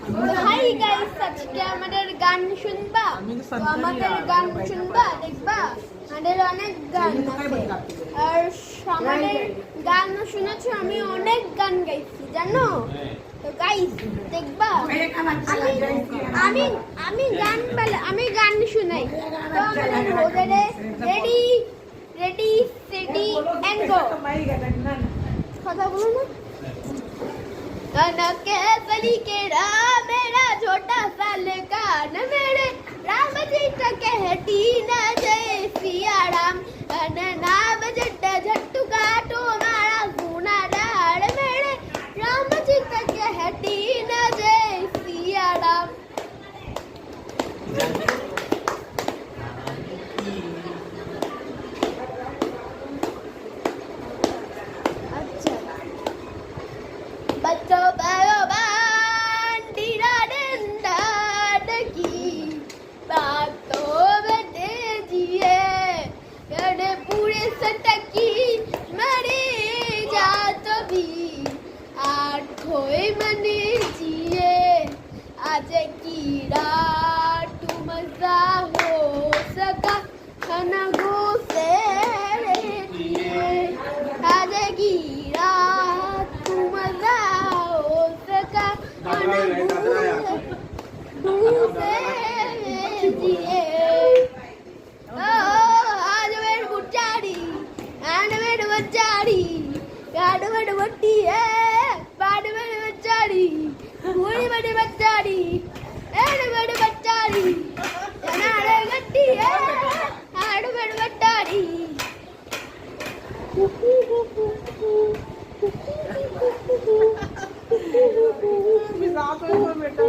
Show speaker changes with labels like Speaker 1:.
Speaker 1: Hi guys, আজকে আমাদের গান শুনবা? তো আমাদের গান শুনবা, দেখবা? আমাদের অনেক গান আছে। আর আমাদের গান শুনেছো, আমি অনেক গান গাইছি, জানো? তো গাইস দেখবা? আমি আমি গান আমি গান শুনাই। তো আমাদের রেডি রেডি সেটি এন্ড গো। কথা বলো না। के बलि के राम मेरा छोटा सा कान मेरे राम जी कहती न जय सिया राम नाम जट झट्टू काटो मारा सुना डाल मेरे राम जी कहती न जय सिया राम। अच्छा बच्चों मने जिए आज की रात मजा हो सका खाना गो से आज की रात मजा हो सका खाना गो से जिए आज मेरे बुच्चारी आने मेरे बच्चारी गाड़ मेरे बट्टी है बाड़ मेरे बच्चारी पूरी मेरे बच्चारी एड़ मेरे बच्चारी नारे गट्टी है आड़ मेरे बच्चारी
Speaker 2: बेटा